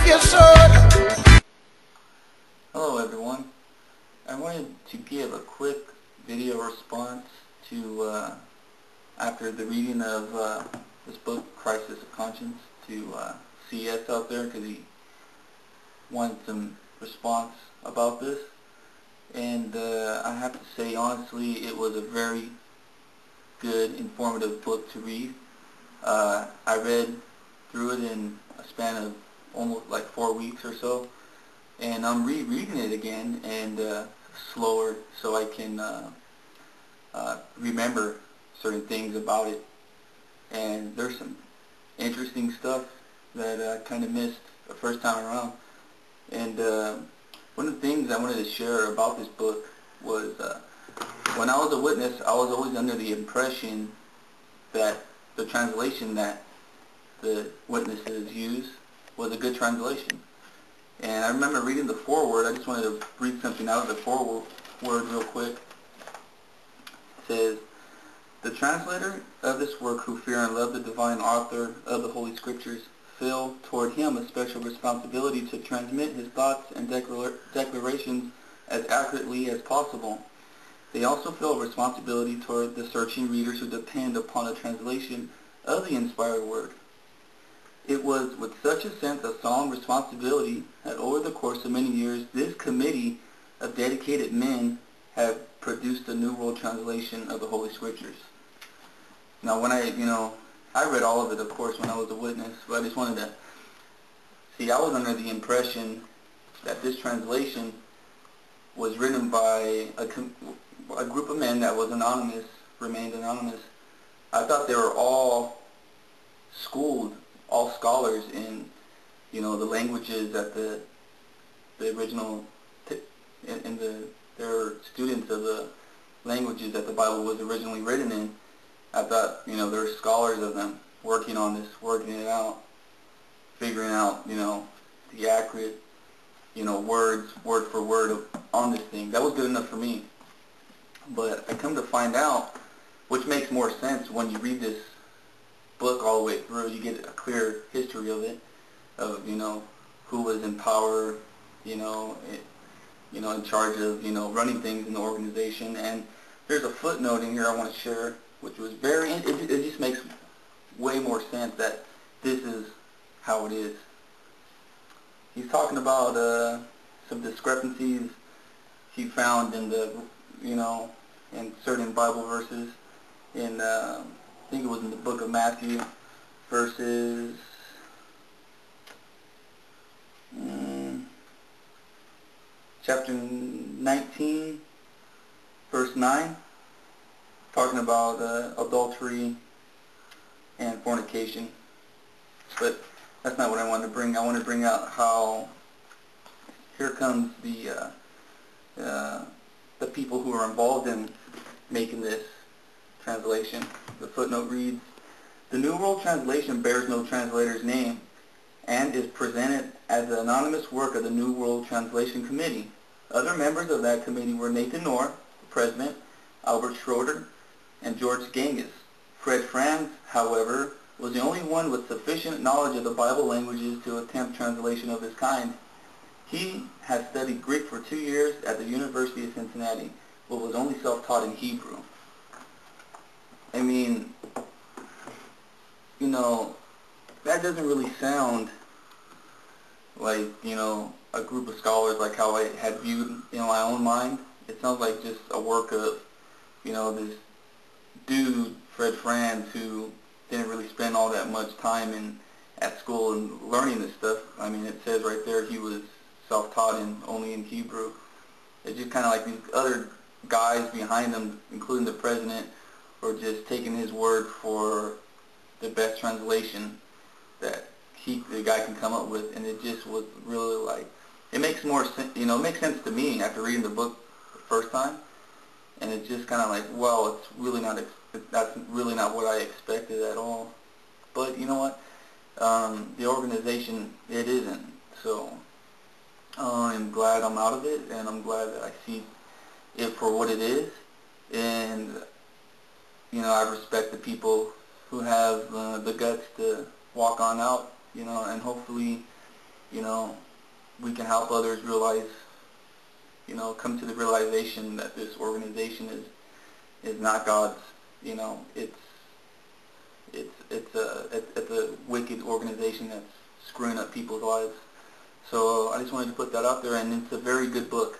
you should. Hello everyone. I wanted to give a quick video response to, after the reading of this book, Crisis of Conscience, to CS out there, because he wanted some response about this. And I have to say, honestly, it was a very good, informative book to read. I read through it in a span of almost like 4 weeks or so, and I'm rereading it again and slower so I can remember certain things about it. And there's some interesting stuff that I kind of missed the first time around. And one of the things I wanted to share about this book was when I was a witness, I was always under the impression that the translation that the witnesses use was a good translation. And I remember reading the foreword. I just wanted to read something out of the foreword real quick. It says, "The translator of this work who fear and love the divine author of the Holy Scriptures feel toward him a special responsibility to transmit his thoughts and declarations as accurately as possible. They also feel a responsibility toward the searching readers who depend upon a translation of the inspired word. It was with such a sense of solemn responsibility that over the course of many years, this committee of dedicated men have produced a New World Translation of the Holy Scriptures." Now, when I read all of it, of course, when I was a witness, but I just wanted to see, I was under the impression that this translation was written by a group of men that was anonymous, remained anonymous. I thought they were all schooled, all scholars in, the languages that the original, they're students of the languages that the Bible was originally written in. I thought, there were scholars of them working on this, working it out, figuring out, the accurate, words, word for word on this thing. That was good enough for me. But I come to find out, which makes more sense when you read this book all the way through, you get a clear history of it, of, who was in power, in charge of, running things in the organization. And there's a footnote in here I want to share, which was it just makes way more sense that this is how it is. He's talking about some discrepancies he found in the, in certain Bible verses in, I think it was in the book of Matthew, verses chapter 19, verse 9, talking about adultery and fornication. But that's not what I wanted to bring. I want to bring out how here comes the people who are involved in making this translation. The footnote reads, "The New World Translation bears no translator's name and is presented as the anonymous work of the New World Translation Committee. Other members of that committee were Nathan Knorr, the president, Albert Schroeder, and George Genghis. Fred Franz, however, was the only one with sufficient knowledge of the Bible languages to attempt translation of this kind. He had studied Greek for 2 years at the University of Cincinnati, but was only self-taught in Hebrew." I mean, that doesn't really sound like, a group of scholars like how I had viewed in my own mind. It sounds like just a work of, this dude, Fred Franz, who didn't really spend all that much time at school and learning this stuff. I mean, it says right there he was self-taught only in Hebrew. It's just kind of like these other guys behind him, including the president, were just taking his word for the best translation that the guy can come up with. And it just was really like, it makes more sense, it makes sense to me after reading the book the first time. And it's just kind of like, well, it's really not, that's really not what I expected at all. But you know what? The organization, it isn't. So I'm glad I'm out of it, and I'm glad that I see it for what it is. And I respect the people who have the guts to walk on out, and hopefully you know, we can help others realize, you know, come to the realization that this organization is not God's. You know, it's a wicked organization that's screwing up people's lives. So I just wanted to put that out there, and it's a very good book.